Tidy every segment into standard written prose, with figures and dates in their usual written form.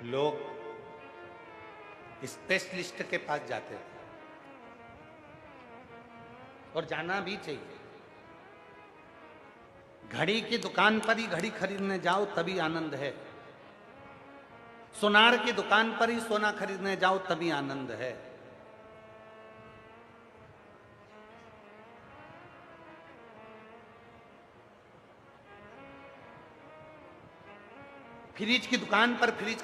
लोग स्पेशलिस्ट के पास जाते थे और जाना भी चाहिए। घड़ी की दुकान पर ही घड़ी खरीदने जाओ तभी आनंद है, सोनार की दुकान पर ही सोना खरीदने जाओ तभी आनंद है। फ्रिज की दुकान पर फ्रिज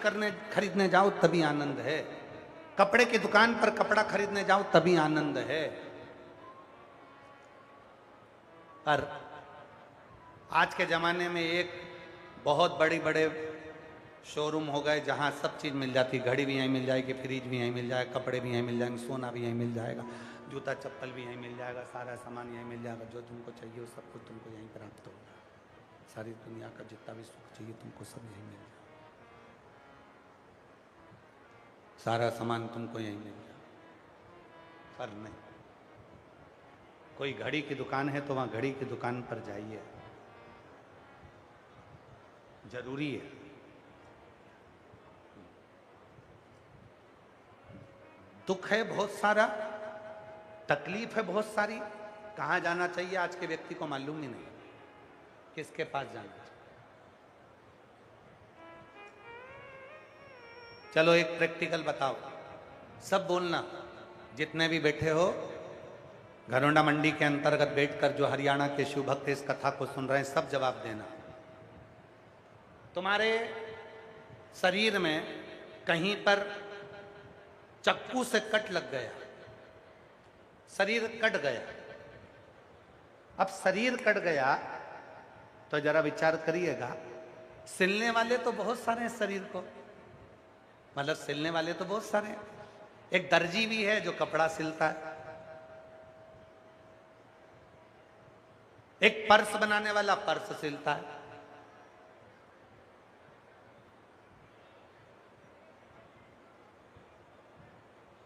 खरीदने जाओ तभी आनंद है, कपड़े की दुकान पर कपड़ा खरीदने जाओ तभी आनंद है। पर आज के जमाने में एक बहुत बड़े शोरूम हो गए जहां सब चीज मिल जाती, घड़ी भी यहीं मिल जाएगी, फ्रिज भी यहीं मिल जाएगा, कपड़े भी यहीं मिल जाएंगे, सोना भी यहीं मिल जाएगा, जूता चप्पल भी यहीं मिल जाएगा, सारा सामान यहीं मिल जाएगा। जो तुमको चाहिए वो सब कुछ तुमको यहीं प्राप्त होगा। सारी दुनिया का जितना भी सुख चाहिए तुमको सब यहीं मिल जाएगा, सारा सामान तुमको यहीं मिल जाएगा। पर नहीं, कोई घड़ी की दुकान है तो वहां घड़ी की दुकान पर जाइए, जरूरी है। दुख है बहुत सारा, तकलीफ है बहुत सारी, कहां जाना चाहिए आज के व्यक्ति को मालूम ही नहीं, किसके पास जाना चाहिए। चलो एक प्रैक्टिकल बताओ, सब बोलना, जितने भी बैठे हो घरोंडा मंडी के अंतर्गत बैठकर जो हरियाणा के शिव भक्त इस कथा को सुन रहे हैं, सब जवाब देना। तुम्हारे शरीर में कहीं पर चक्कू से कट लग गया, शरीर कट गया। अब शरीर कट गया तो जरा विचार करिएगा, सिलने वाले तो बहुत सारे हैं शरीर को, मतलब सिलने वाले तो बहुत सारे हैं। एक दर्जी भी है जो कपड़ा सिलता है, एक पर्स बनाने वाला पर्स सिलता है,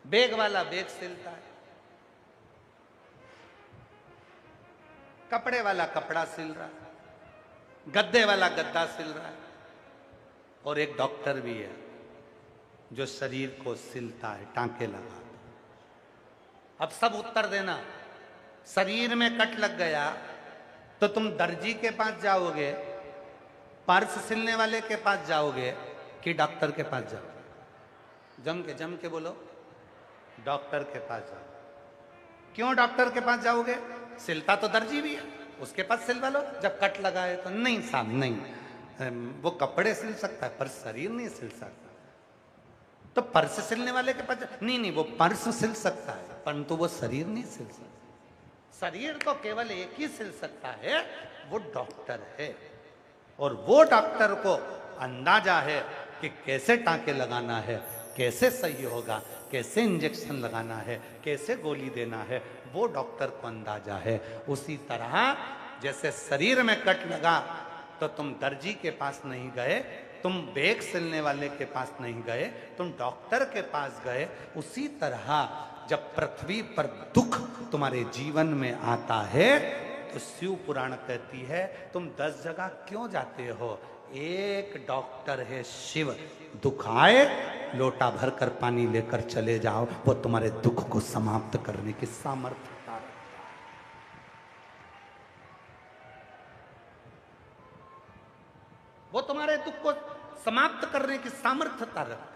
बैग वाला बैग सिलता है, कपड़े वाला कपड़ा सिल रहा है, गद्दे वाला गद्दा सिल रहा है, और एक डॉक्टर भी है जो शरीर को सिलता है, टांके लगाता है। अब सब उत्तर देना, शरीर में कट लग गया तो तुम दर्जी के पास जाओगे, पर्स सिलने वाले के पास जाओगे कि डॉक्टर के पास जाओगे? जम के बोलो, डॉक्टर के पास जाओ। क्यों डॉक्टर के पास जाओगे? सिलता तो दर्जी भी है, उसके पास सिलवा लो। जब कट लगा है तो नहीं साहब नहीं, वो कपड़े सिल सकता है पर शरीर नहीं सिल सकता। तो पर्स सिलने वाले के पास नहीं, वो पर्स सिल सकता है परंतु वो शरीर नहीं सिल सकता। शरीर तो केवल एक ही सिल सकता है, वो डॉक्टर है। और वो डॉक्टर को अंदाजा है कि कैसे टांके लगाना है, कैसे सही होगा, कैसे इंजेक्शन लगाना है, कैसे गोली देना है, वो डॉक्टर को अंदाजा है। उसी तरह जैसे शरीर में कट लगा तो तुम दर्जी के पास नहीं गए, तुम बैग सिलने वाले के पास नहीं गए, तुम डॉक्टर के पास गए। उसी तरह जब पृथ्वी पर दुख तुम्हारे जीवन में आता है तो शिव पुराण कहती है तुम 10 जगह क्यों जाते हो, एक डॉक्टर है शिव, दुख आए लोटा भर कर पानी लेकर चले जाओ, वो तुम्हारे दुख को समाप्त करने की सामर्थ्य रखता है। वो तुम्हारे दुख को समाप्त करने की सामर्थ्यता रखता है।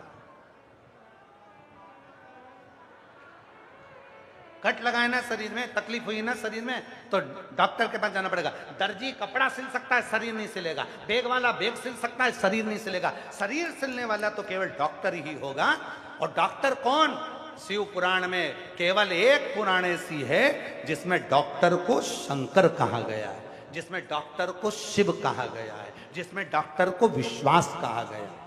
कट लगाए ना शरीर में, तकलीफ हुई ना शरीर में, तो डॉक्टर के पास जाना पड़ेगा। दर्जी कपड़ा सिल सकता है, शरीर नहीं सिलेगा। बैग वाला बैग सिल सकता है, शरीर नहीं सिलेगा। शरीर सिलने वाला तो केवल डॉक्टर ही होगा। और डॉक्टर कौन? शिव पुराण में केवल एक पुराण ऐसी है जिसमें डॉक्टर को शंकर कहा गया है, जिसमें डॉक्टर को शिव कहा गया है, जिसमें डॉक्टर को विश्वास कहा गया है।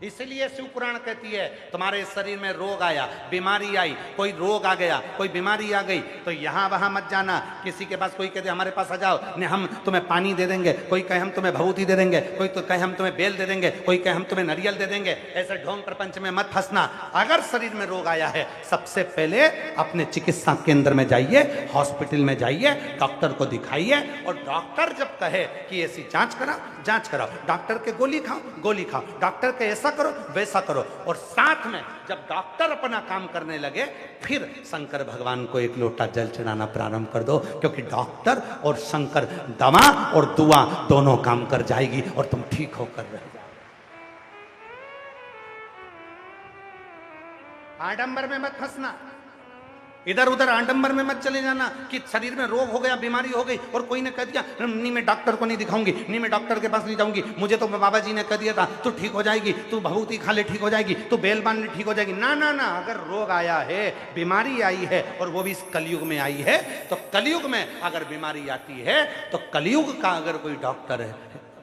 इसलिए शिव पुराण कहती है तुम्हारे शरीर में रोग आया, बीमारी आई, कोई रोग आ गया, कोई बीमारी आ गई, तो यहां वहां मत जाना। किसी के पास कोई कहते हमारे पास आ जाओ, नहीं हम तुम्हें पानी दे देंगे, कोई कहे हम तुम्हें भभूति दे देंगे, कोई तो कहे हम तुम्हें बेल दे देंगे, कोई कहे हम तुम्हें नारियल दे देंगे। ऐसे ढोंग प्रपंच में मत फंसना। अगर शरीर में रोग आया है, सबसे पहले अपने चिकित्सा केंद्र में जाइए, हॉस्पिटल में जाइए, डॉक्टर को दिखाइए। और डॉक्टर जब कहे कि ऐसी जांच कराओ, डॉक्टर के गोली खाओ, डॉक्टर के ऐसा जैसा करो वैसा करो। और साथ में जब डॉक्टर अपना काम करने लगे, फिर शंकर भगवान को एक लोटा जल चढ़ाना प्रारंभ कर दो, क्योंकि डॉक्टर और शंकर दवा और दुआ दोनों काम कर जाएगी और तुम ठीक होकर रह जाओ। आडंबर में मत फंसना, इधर उधर आडंबर में मत चले जाना कि शरीर में रोग हो गया, बीमारी हो गई और कोई ने कह दिया नहीं मैं डॉक्टर को नहीं दिखाऊंगी, नहीं मैं डॉक्टर के पास नहीं जाऊंगी, मुझे तो बाबा जी ने कह दिया था तू ठीक हो जाएगी, तू भभूति खा ले ठीक हो जाएगी, तू बेल बांध ले ठीक हो जाएगी। ना ना ना, अगर रोग आया है, बीमारी आई है और वो भी इस कलयुग में आई है, तो कलयुग में अगर बीमारी आती है तो कलयुग का अगर कोई डॉक्टर है,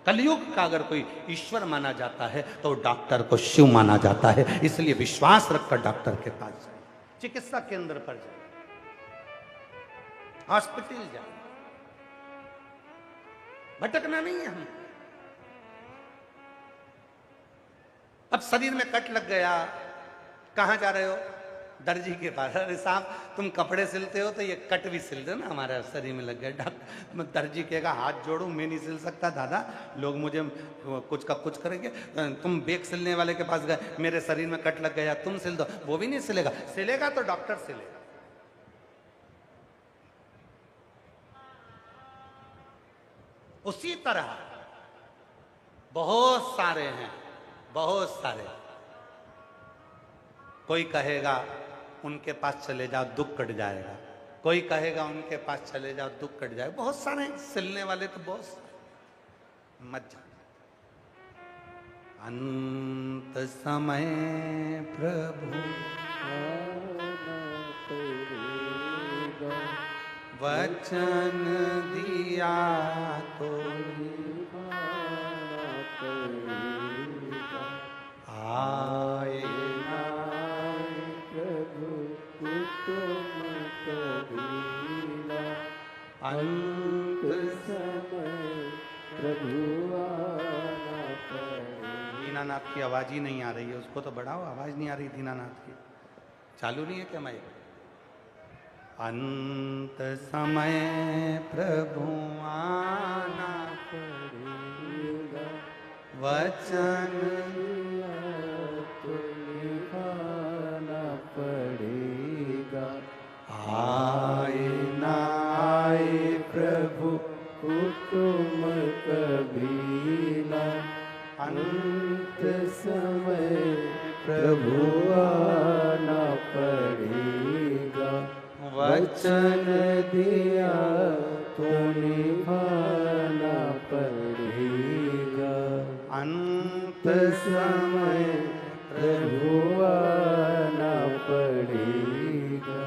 कलयुग का अगर कोई ईश्वर माना जाता है तो डॉक्टर को शिव माना जाता है। इसलिए विश्वास रखकर डॉक्टर के पास जाए, चिकित्सा केंद्र पर जाए, हॉस्पिटल जाए, भटकना नहीं है हम। अब शरीर में कट लग गया, कहां जा रहे हो? दर्जी के पास। अरे साहब तुम कपड़े सिलते हो तो ये कट भी सिल दो ना, हमारे शरीर में लग गया। डॉक्टर दर्जी कहेगा हाथ जोड़ू, मैं नहीं सिल सकता दादा, लोग मुझे कुछ का कुछ करेंगे। तुम बेग सिलने वाले के पास गए, मेरे शरीर में कट लग गया, तुम सिल दो, वो भी नहीं सिलेगा। सिलेगा तो डॉक्टर सिलेगा। उसी तरह बहुत सारे हैं, बहुत सारे। कोई कहेगा उनके पास चले जाओ दुख कट जाएगा, कोई कहेगा उनके पास चले जाओ दुख कट जाएगा। बहुत सारे सिलने वाले तो बहुत सारे, मत जाओ। अंत समय प्रभु वचन दिया तो आए अंत समय प्रभु आना पड़ेगा। दीनानाथ की आवाज ही नहीं आ रही है, उसको तो बढ़ाओ, आवाज नहीं आ रही दीनानाथ की। चालू नहीं है क्या माइक? अंत समय प्रभु आना पड़ेगा, वचन तो निभाना पड़ेगा। आए ना आए प्रभु हुकुम कभी ना, अंत समय प्रभु आना पड़ेगा, वचन दिया तो निभाना पड़ेगा। अंत समय प्रभु आना पड़ेगा,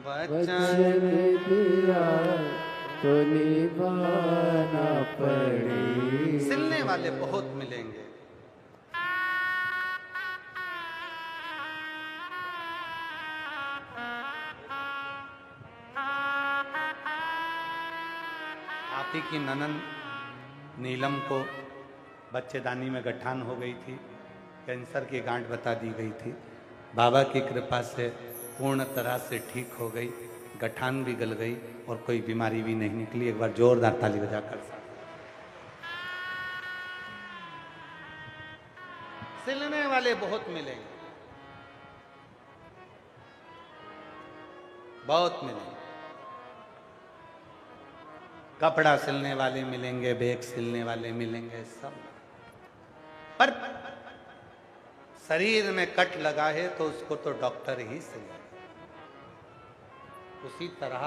वचन दिया तो निभाना पड़ेगा। सिलने वाले बहुत मिलेंगे। आप ही की ननन नीलम को बच्चेदानी में गठान हो गई थी, कैंसर की गांठ बता दी गई थी। बाबा की कृपा से पूर्ण तरह से ठीक हो गई, गठान भी गल गई और कोई बीमारी भी नहीं निकली। एक बार जोरदार ताली बजाकर। सिलने वाले बहुत मिलेंगे, बहुत मिलेंगे। कपड़ा सिलने वाले मिलेंगे, बैग सिलने वाले मिलेंगे, सब। पर शरीर में कट लगा है तो उसको तो डॉक्टर ही सिले। उसी तरह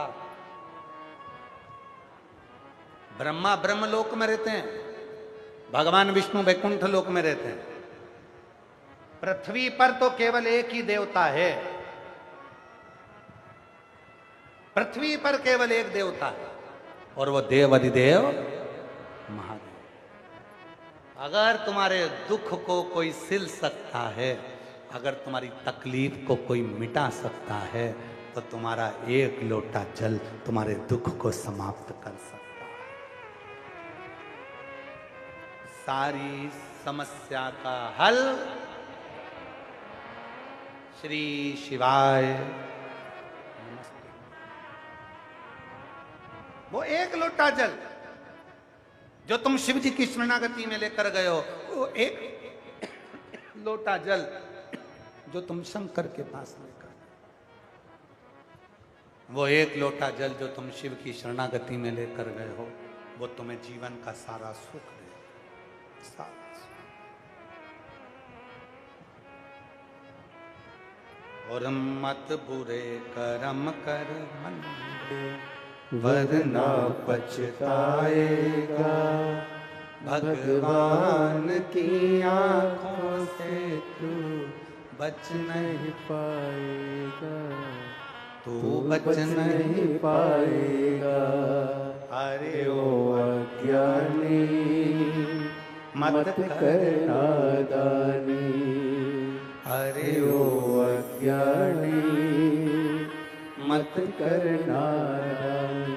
ब्रह्मा ब्रह्मलोक में रहते हैं, भगवान विष्णु वैकुंठ लोक में रहते हैं। पृथ्वी पर तो केवल एक ही देवता है, पृथ्वी पर केवल एक देवता है और वो देव अधिदेव महादेव। अगर तुम्हारे दुख को कोई सिल सकता है, अगर तुम्हारी तकलीफ को कोई मिटा सकता है, तो तुम्हारा एक लोटा जल तुम्हारे दुख को समाप्त कर सकता है। सारी समस्या का हल श्री शिवाय नमस्ते। वो एक लोटा जल जो तुम शिव जी की शरणागति में लेकर गए हो, वो लोटा जल जो तुम शंकर के पास लेकर, वो एक लोटा जल जो तुम शिव की शरणागति में लेकर गए हो, वो तुम्हें जीवन का सारा सुख दे, सारा सुख। और मत बुरे कर्म कर मंदे, वरना पछताएगा, भगवान की आंखों से तू बच नहीं पाएगा, तू बच नहीं पाएगा। अरे ओ अज्ञानी मत कर नादानी, अरे ओ अज्ञानी मत कर नादानी।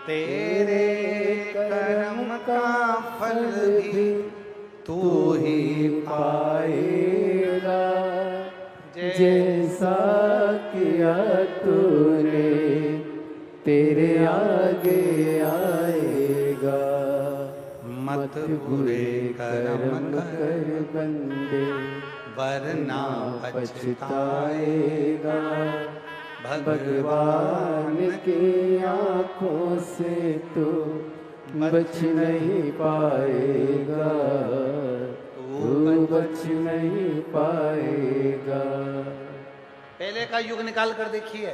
तेरे कर्म का फल भी तू ही पाएगा, जैसा किया तूने तेरे आगे आएगा। मत बुरे कर्म कर बंदे, वरना पछताएगा, भगवान की आंखों से तू बच नहीं पाएगा, तू बच नहीं पाएगा। पहले का युग निकाल कर देखिए,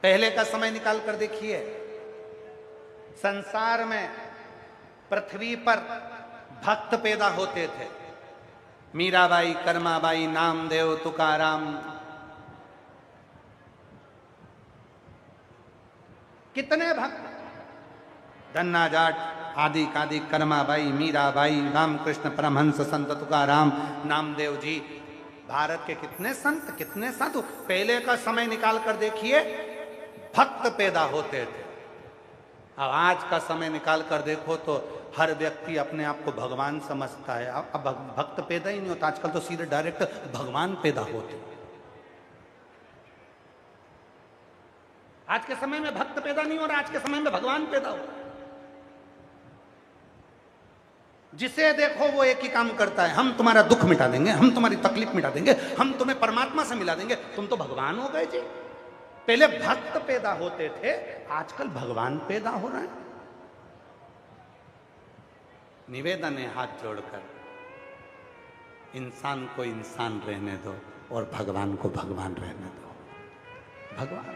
पहले का समय निकाल कर देखिए। संसार में पृथ्वी पर भक्त पैदा होते थे। मीराबाई, कर्माबाई, नामदेव, तुकाराम, कितने भक्त, धन्ना जाट आदि कादि, कर्माबाई, मीराबाई, रामकृष्ण परमहंस, संत तुकाराम, नामदेव जी, भारत के कितने संत, कितने साधु। पहले का समय निकाल कर देखिए, भक्त पैदा होते थे। अब आज का समय निकाल कर देखो तो हर व्यक्ति अपने आप को भगवान समझता है। अब भक्त पैदा ही नहीं होता, आजकल तो सीधे डायरेक्ट भगवान पैदा होते। आज के समय में भक्त पैदा नहीं हो रहा, आज के समय में भगवान पैदा हो रहा। जिसे देखो वो एक ही काम करता है, हम तुम्हारा दुख मिटा देंगे, हम तुम्हारी तकलीफ मिटा देंगे, हम तुम्हें परमात्मा से मिला देंगे, तुम तो भगवान हो गए जी। पहले भक्त पैदा होते थे, आजकल भगवान पैदा हो रहे हैं। निवेदन है हाथ जोड़कर, इंसान को इंसान रहने दो और भगवान को भगवान रहने दो। भगवान,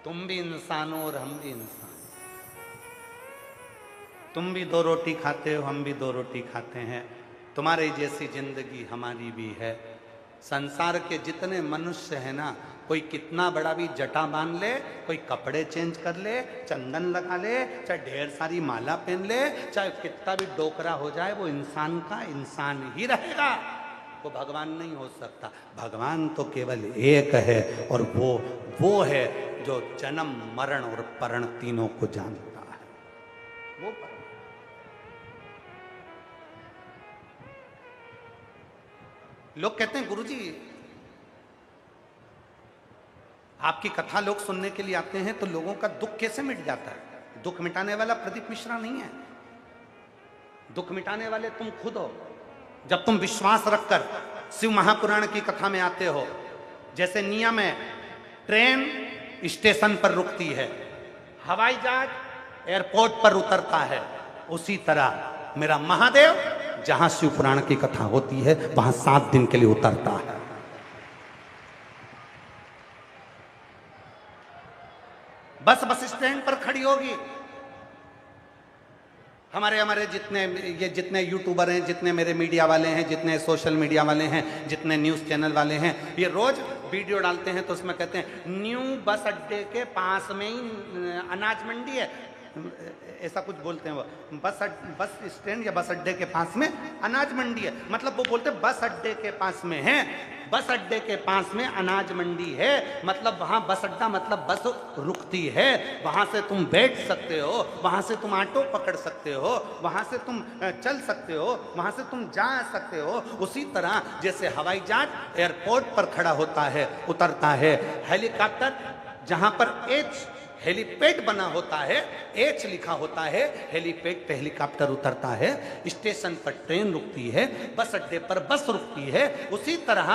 तुम भी इंसान हो और हम भी इंसान। तुम भी दो रोटी खाते हो, हम भी दो रोटी खाते हैं। तुम्हारी जैसी जिंदगी हमारी भी है। संसार के जितने मनुष्य हैं ना, कोई कितना बड़ा भी जटा बांध ले, कोई कपड़े चेंज कर ले, चंदन लगा ले, चाहे ढेर सारी माला पहन ले, चाहे कितना भी डोकरा हो जाए, वो इंसान का इंसान ही रहेगा। वो भगवान नहीं हो सकता। भगवान तो केवल एक है, और वो है जो जन्म मरण और परण तीनों को जानता है। वो लोग कहते हैं गुरुजी आपकी कथा लोग सुनने के लिए आते हैं तो लोगों का दुख कैसे मिट जाता है? दुख मिटाने वाला प्रदीप मिश्रा नहीं है, दुख मिटाने वाले तुम खुद हो। जब तुम विश्वास रखकर शिव महापुराण की कथा में आते हो, जैसे नियम है ट्रेन स्टेशन पर रुकती है, हवाई जहाज एयरपोर्ट पर उतरता है, उसी तरह मेरा महादेव जहां शिव पुराण की कथा होती है वहां 7 दिन के लिए उतरता है। बस स्टैंड पर खड़ी होगी। हमारे जितने यूट्यूबर हैं, जितने मेरे मीडिया वाले हैं, जितने सोशल मीडिया वाले हैं, जितने न्यूज चैनल वाले हैं, ये रोज वीडियो डालते हैं तो उसमें कहते हैं न्यू बस अड्डे के पास में ही अनाज मंडी है, ऐसा कुछ बोलते हैं। वो बस स्टैंड या बस अड्डे के पास में अनाज मंडी है, मतलब वो बोलते हैं बस अड्डे के पास में है, बस अड्डे के पास में अनाज मंडी है, मतलब वहां बस अड्डा मतलब बस रुकती है, वहां से तुम बैठ सकते हो, वहां से तुम ऑटो पकड़ सकते हो, वहां से तुम चल सकते हो, वहां से तुम जा सकते हो। उसी तरह जैसे हवाई जहाज एयरपोर्ट पर खड़ा होता है, उतरता है, हेलीकॉप्टर जहां पर हेलीपैड बना होता है, एच लिखा होता है, हेलीपैड पे हेलीकॉप्टर उतरता है, स्टेशन पर ट्रेन रुकती है, बस अड्डे पर बस रुकती है। उसी तरह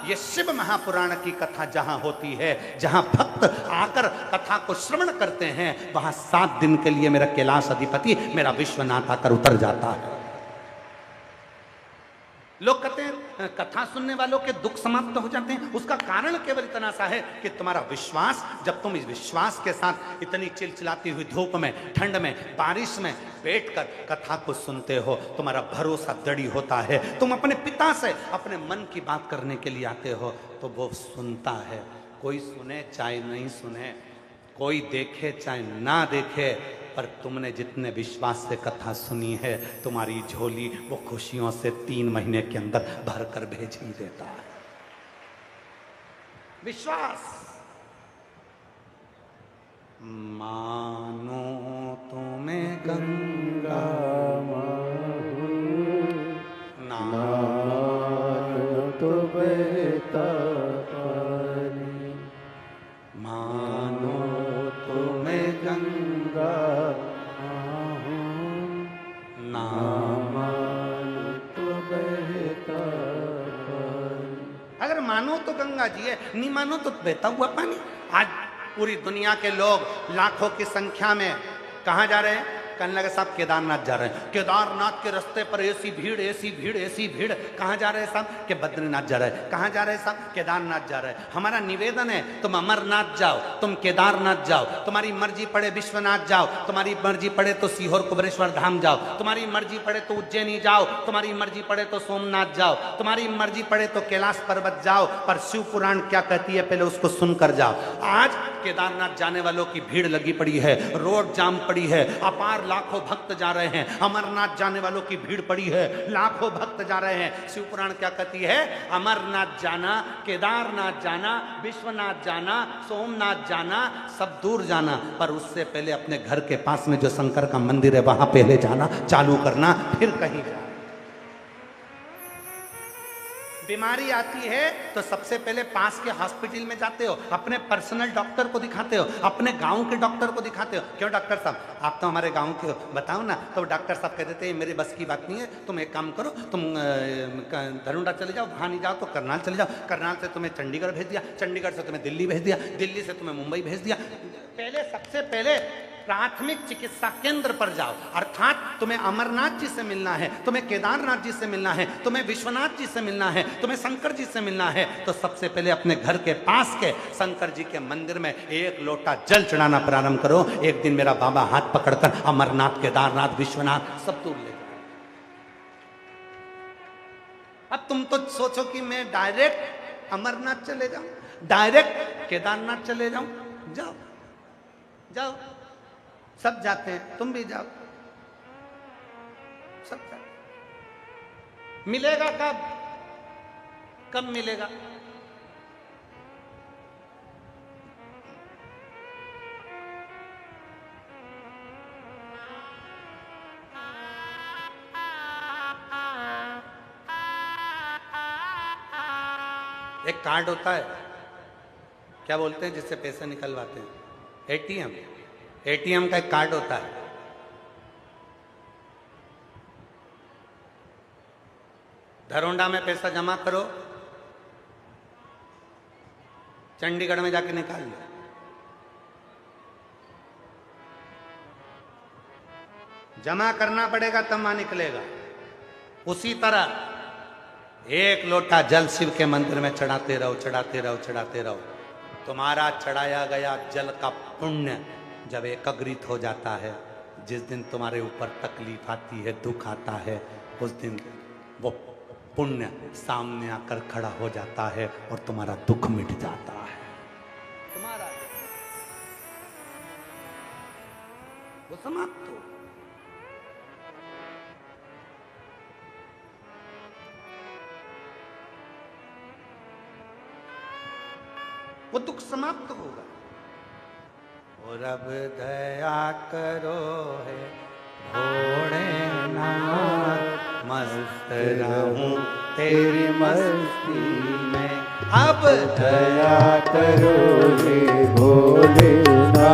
ये शिव महापुराण की कथा जहां होती है, जहां भक्त आकर कथा को श्रवण करते हैं, वहां 7 दिन के लिए मेरा कैलाश अधिपति, मेरा विश्वनाथ आकर उतर जाता है। लोग कहते हैं कथा सुनने वालों के दुख समाप्त हो जाते हैं। उसका कारण केवल इतना सा है कि तुम्हारा विश्वास, जब तुम इस विश्वास के साथ इतनी चिलचिलाती हुई धूप में, ठंड में, बारिश में बैठकर कथा को सुनते हो, तुम्हारा भरोसा दृढ़ होता है। तुम अपने पिता से अपने मन की बात करने के लिए आते हो तो वो सुनता है। कोई सुने चाहे नहीं सुने, कोई देखे चाहे ना देखे, पर तुमने जितने विश्वास से कथा सुनी है, तुम्हारी झोली वो खुशियों से 3 महीने के अंदर भर कर भेज ही देता है। विश्वास। मानो तुम्हें गंगा ना तो बहता पानी, मानो तुम्हें गंगा ना तो बहता पानी। अगर मानो तो गंगा जी है, नहीं मानो तो बहता हुआ पानी। आज पूरी दुनिया के लोग लाखों की संख्या में कहां जा रहे हैं? कहने लगे साहब केदारनाथ जा रहे हैं। केदारनाथ के रास्ते पर ऐसी भीड़, ऐसी भीड़, ऐसी भीड़। कहां जा रहे हैं साहब? के बद्रीनाथ जा रहे हैं। कहां जा रहे हैं साहब? केदारनाथ जा रहे हैं। हमारा निवेदन है, तुम अमरनाथ जाओ, तुम केदारनाथ जाओ, तुम्हारी मर्जी पड़े विश्वनाथ जाओ, तुम्हारी मर्जी पड़े तो सीहोर कुबरेश्वर धाम जाओ, तुम्हारी मर्जी पड़े तो उज्जैनी जाओ, तुम्हारी मर्जी पड़े तो सोमनाथ जाओ, तुम्हारी मर्जी पड़े तो कैलाश पर्वत जाओ, पर शिव पुराण क्या कहती है पहले उसको सुनकर जाओ। आज केदारनाथ जाने वालों की भीड़ लगी पड़ी है, रोड जाम पड़ी है, अपार लाखों भक्त जा रहे हैं। अमरनाथ जाने वालों की भीड़ पड़ी है, लाखों भक्त जा रहे हैं। शिव पुराण क्या कहती है? अमरनाथ जाना, केदारनाथ जाना, विश्वनाथ जाना, सोमनाथ जाना, सब दूर जाना, पर उससे पहले अपने घर के पास में जो शंकर का मंदिर है वहां पहले जाना चालू करना, फिर कहीं जाना। बीमारी आती है तो सबसे पहले पास के हॉस्पिटल में जाते हो, अपने पर्सनल डॉक्टर को दिखाते हो, अपने गांव के डॉक्टर को दिखाते हो। क्यों डॉक्टर साहब, आप तो हमारे गांव के हो, बताओ ना। तो डॉक्टर साहब कह देते हैं मेरे बस की बात नहीं है, तुम एक काम करो, तुम धनुंडा चले जाओ, वहाँ नहीं जाओ तो करनाल चले जाओ, करनाल से तुम्हें चंडीगढ़ भेज दिया, चंडीगढ़ से तुम्हें दिल्ली भेज दिया, दिल्ली से तुम्हें मुंबई भेज दिया। पहले सबसे पहले प्राथमिक चिकित्सा केंद्र पर जाओ। अर्थात तुम्हें अमरनाथ जी से मिलना है, तुम्हें केदारनाथ जी से मिलना है, तुम्हें विश्वनाथ जी से मिलना है, तुम्हें शंकर जी से मिलना है, तो सबसे पहले अपने घर के पास के शंकर जी के मंदिर में 1 लोटा जल चढ़ाना प्रारंभ करो। एक दिन मेरा बाबा हाथ पकड़कर अमरनाथ, केदारनाथ, विश्वनाथ सब दूर ले। अब तुम तो सोचो कि मैं डायरेक्ट अमरनाथ चले जाऊं, डायरेक्ट केदारनाथ चले जाऊं। जाओ जाओ, सब जाते हैं, तुम भी जाओ, सब जाते। मिलेगा कब? कब मिलेगा? एक कार्ड होता है, क्या बोलते हैं, जिससे पैसे निकलवाते हैं? एटीएम। एटीएम का एक कार्ड होता है। धरोंडा में पैसा जमा करो, चंडीगढ़ में जाके निकाल लो। जमा करना पड़ेगा तब वहां निकलेगा। उसी तरह 1 लोटा जल शिव के मंदिर में चढ़ाते रहो, चढ़ाते रहो, चढ़ाते रहो। तुम्हारा चढ़ाया गया जल का पुण्य जब एकत्रित हो जाता है, जिस दिन तुम्हारे ऊपर तकलीफ आती है, दुख आता है, उस दिन वो पुण्य सामने आकर खड़ा हो जाता है और तुम्हारा दुख मिट जाता है। तुम्हारा वो समाप्त हो। वो दुख समाप्त होगा। और अब दया करो है भोलेनाथ, मस्त रहूं तेरी मस्ती में। अब दया करो हे भोलेनाथ,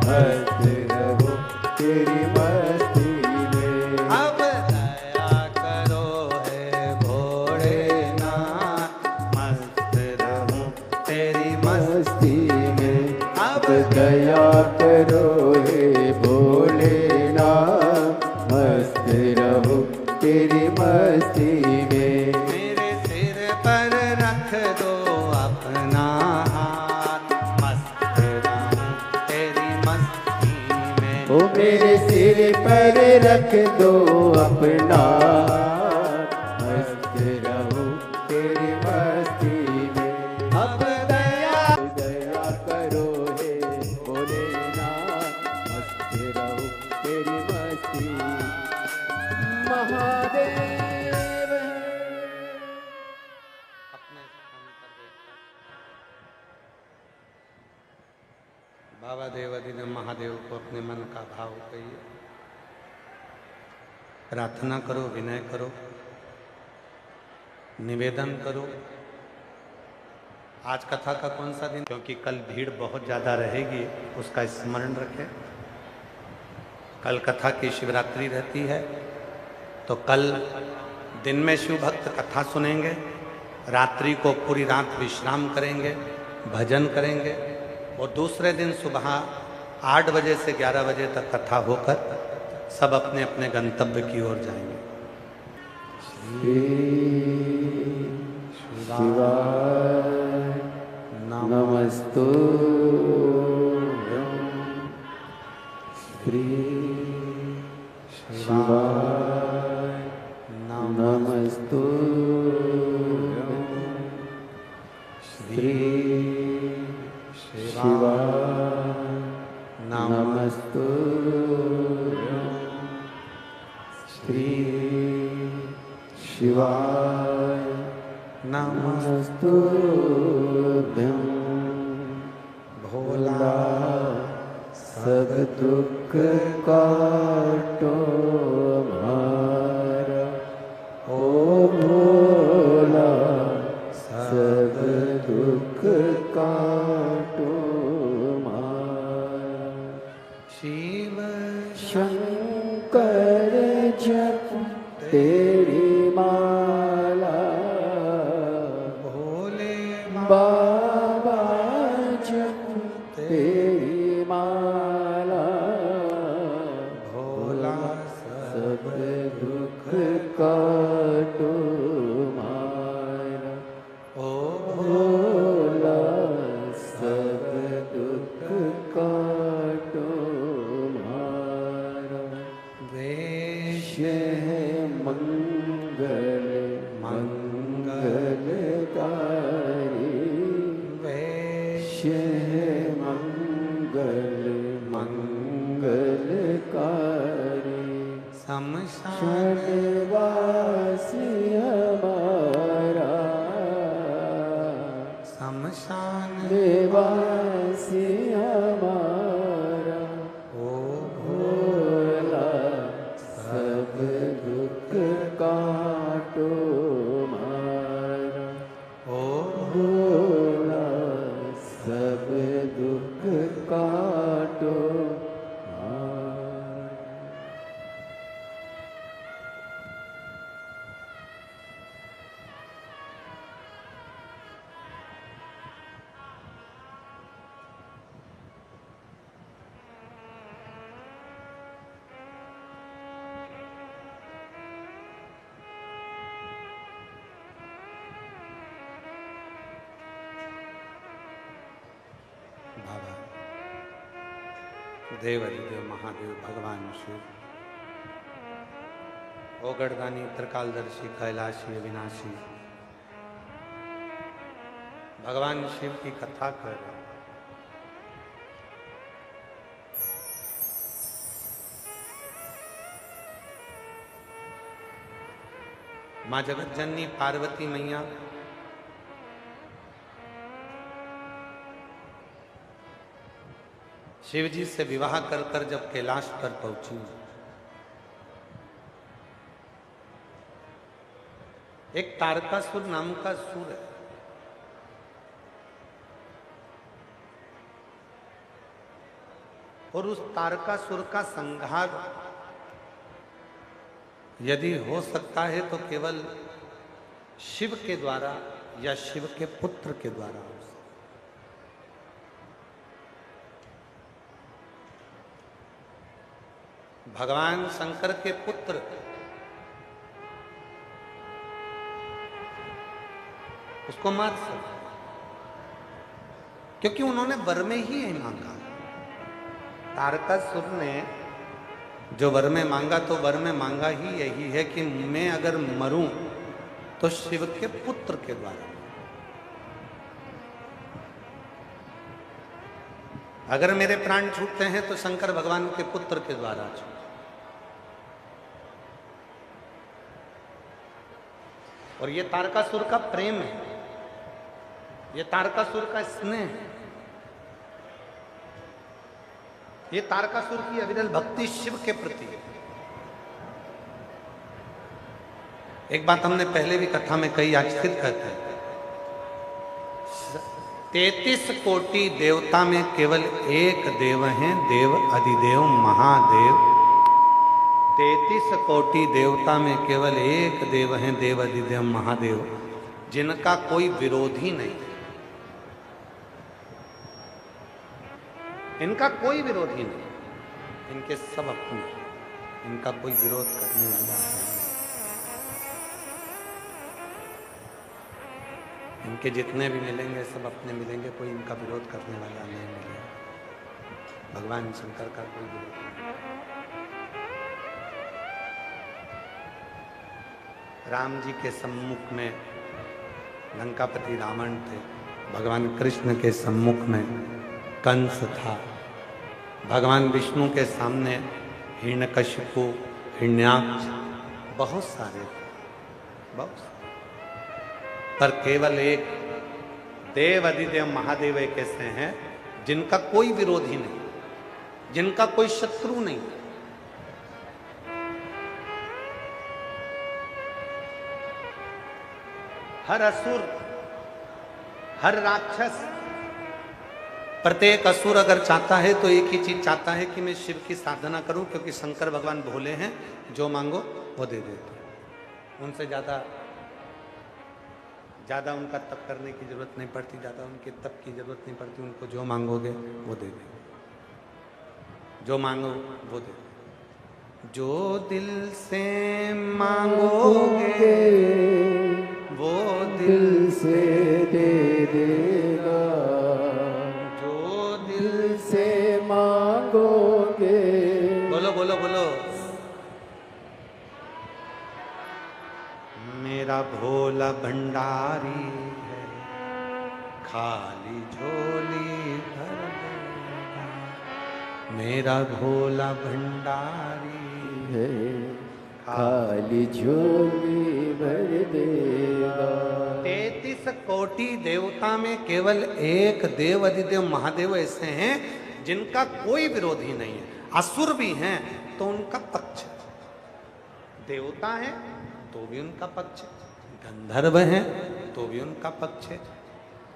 मस्त रहो तेरी मस्ती में। अब दया करो हे भोलेनाथ, मस्त रहूं तेरी मस्ती में। अब दया करो हे भोलेनाथ, मस्त रहो तेरी मस्ती में। मेरे सिर पर रख दो अपना हाथ, मस्त रहूं तेरी मस्ती में। ओ मेरे सिर पर रख दो अपना हाथ, मस्त रहो तेरी मस्ती में। अब दया करो हे भोलेनाथ, मस्त रहो तेरी मस्ती। महादेव अपने स्थान पर बैठकर बाबा देवाधिदेव महादेव को अपने मन का भाव कहिए, प्रार्थना करो, विनय करो, निवेदन करो। आज कथा का कौन सा दिन, क्योंकि कल भीड़ बहुत ज़्यादा रहेगी, उसका स्मरण रखें। कल कथा की शिवरात्रि रहती है, तो कल दिन में शिव भक्त कथा सुनेंगे, रात्रि को पूरी रात विश्राम करेंगे, भजन करेंगे, और दूसरे दिन सुबह 8 बजे से 11 बजे तक कथा होकर सब अपने अपने गंतव्य की ओर जाएंगे। शिवाय नमस्तुभ्यं, श्री शिवाय नमस्तुभ्यं, श्री शिवाय नमस्तुभ्यं, श्री शिवाय नमस्तुभ्यं। भोला सब दुख काटो हमारा, ओ भोला सब दुख काटो हमारा। शिव शंकर जप तेरी माला, भोले बाबा जप तेरी माला, भोला सब दुख काटो हमारा, ओ भोला सब दुख काटो हमारा। वेश मंगल मंगलकारी, वेश मंगल मंगलकारी। शमशान शनवासी हमारा, शमशान निवासी हमारा, ओ भोला सब दुख काटो हमारा, ओ भोला सब दुख काटो हमारा। बाबा देवाधिदेव महादेव भगवान शिव, ओ गढ़दानी त्रिकालदर्शी कैलाशी अविनाशी, भगवान शिव की कथा कर रहे हैं। माँ जगत जननी पार्वती मैया शिव जी से विवाह कर कर जब कैलाश पर पहुंची, एक तारकासुर नाम का सुर है, और उस तारकासुर का संहार यदि हो सकता है तो केवल शिव के द्वारा या शिव के पुत्र के द्वारा हो सकता है। भगवान शंकर के पुत्र उसको मार सकते क्योंकि उन्होंने वर में ही यही मांगा। तारकासुर ने जो वर में मांगा तो वर में मांगा ही यही है कि मैं अगर मरूं तो शिव के पुत्र के द्वारा, अगर मेरे प्राण छूटते हैं तो शंकर भगवान के पुत्र के द्वारा छूटे। और ये तारकासुर का प्रेम है, ये तारकासुर का स्नेह है, ये तारकासुर की अविरल भक्ति शिव के प्रति है। एक बात हमने पहले भी कथा में कही, आज फिर कहते हैं, 33 कोटि देवता में केवल एक देव हैं, देव अधिदेव महादेव। 33 कोटि देवता में केवल एक देव हैं, देव अधिदेव महादेव, जिनका कोई विरोधी नहीं, इनका कोई विरोधी नहीं, इनके सब अपने, इनका कोई विरोध करने वाला है। इनके जितने भी मिलेंगे सब अपने मिलेंगे, कोई इनका विरोध करने वाला नहीं मिलेगा। भगवान शंकर का कोई विरोध नहीं। राम जी के सम्मुख में लंकापति रावण थे, भगवान कृष्ण के सम्मुख में कंस था, भगवान विष्णु के सामने हिरण्यकशिपु, हिरण्याक्ष, बहुत सारे थे, बहुत सारे। पर केवल एक देव अधिदेव महादेव एक ऐसे हैं जिनका कोई विरोधी नहीं, जिनका कोई शत्रु नहीं। हर असुर, हर राक्षस, प्रत्येक असुर अगर चाहता है तो एक ही चीज चाहता है कि मैं शिव की साधना करूं, क्योंकि शंकर भगवान भोले हैं, जो मांगो वो दे देते हैं। उनसे ज्यादा उनका तप करने की जरूरत नहीं पड़ती, ज्यादा उनके तप की जरूरत नहीं पड़ती, उनको जो मांगोगे वो दे देंगे, जो मांगो वो दे देंगे। जो दिल से मांगोगे वो दिल से दे देगा, जो दिल से मांगोगे। बोलो बोलो बोलो। मेरा भोला भंडारी है, खाली झोली भर देगा। मेरा भोला भंडारी है, खाली झोली भर देगा। 33 कोटि देवता में केवल एक देव अधिदेव महादेव ऐसे हैं जिनका कोई विरोधी नहीं है। असुर भी हैं तो उनका पक्ष है, देवता है तो भी उनका पक्ष है, गंधर्व हैं तो भी उनका पक्ष है,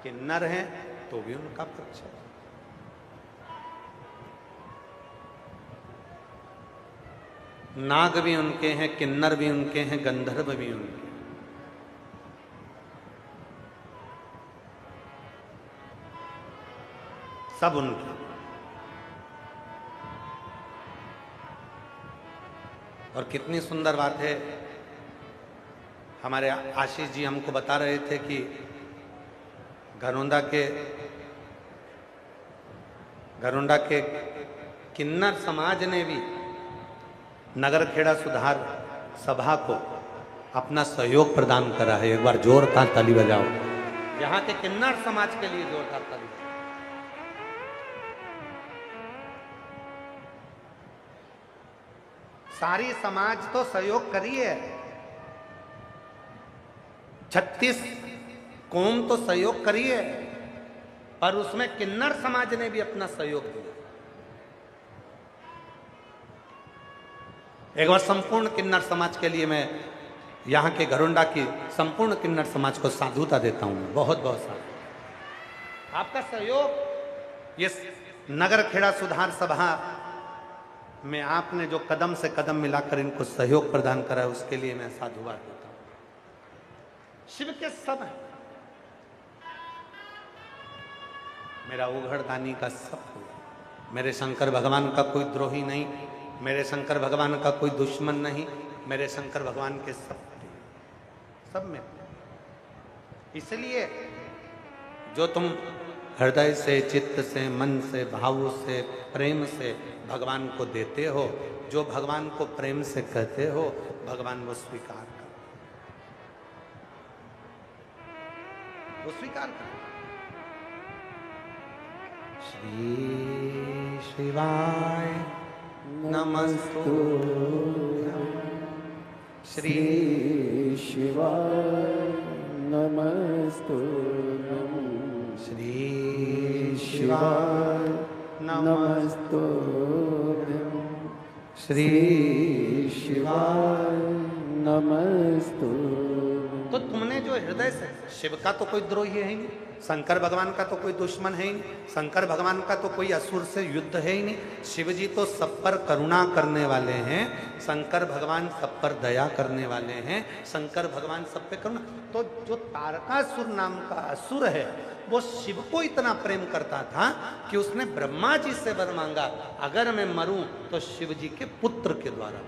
किन्नर हैं तो भी उनका पक्ष है। नाग भी उनके हैं, किन्नर भी उनके हैं, गंधर्व भी उनके हैं। सब उनके। और कितनी सुंदर बात है, हमारे आशीष जी हमको बता रहे थे कि घरोंडा के किन्नर समाज ने भी नगर खेड़ा सुधार सभा को अपना सहयोग प्रदान करा है। एक बार जोरदार ताली बजाओ यहाँ के किन्नर समाज के लिए, जोरदार ताली। सारी समाज तो सहयोग करी है, 36 कौम तो सहयोग करी है, पर उसमें किन्नर समाज ने भी अपना सहयोग दिया। एक बार संपूर्ण किन्नर समाज के लिए मैं यहाँ के घरोंडा की संपूर्ण किन्नर समाज को साधुता देता हूँ, बहुत बहुत साधु। आपका सहयोग ये नगर खेड़ा सुधार सभा में आपने जो कदम से कदम मिलाकर इनको सहयोग प्रदान करा है, उसके लिए मैं साधुवाद देता हूं। शिव के सब है, मेरा उघड़दानी का सब हुआ। मेरे शंकर भगवान का कोई द्रोही नहीं, मेरे शंकर भगवान का कोई दुश्मन नहीं, मेरे शंकर भगवान के सब में। इसलिए जो तुम हृदय से, चित्त से, मन से, भाव से, प्रेम से भगवान को देते हो, जो भगवान को प्रेम से कहते हो, भगवान वो स्वीकार कर, वो स्वीकार कर। श्री शिवाय नमस्तु, श्री शिवाय नमस्तु, श्री शिवाय नमस्तु, श्री शिवाय नमस्तु। तो तुमने जो हृदय से, शिव का तो कोई द्रोही है ही नहीं, शंकर भगवान का तो कोई दुश्मन है ही नहीं, शंकर भगवान का तो कोई असुर से युद्ध है ही नहीं। शिव जी तो सब पर करुणा करने वाले हैं, शंकर भगवान सब पर दया करने वाले हैं, शंकर भगवान सब पे करुणा। तो जो तारकासुर नाम का असुर है, वो शिव को इतना प्रेम करता था कि उसने ब्रह्मा जी से वर मांगा, अगर मैं मरूं तो शिव जी के पुत्र के द्वारा,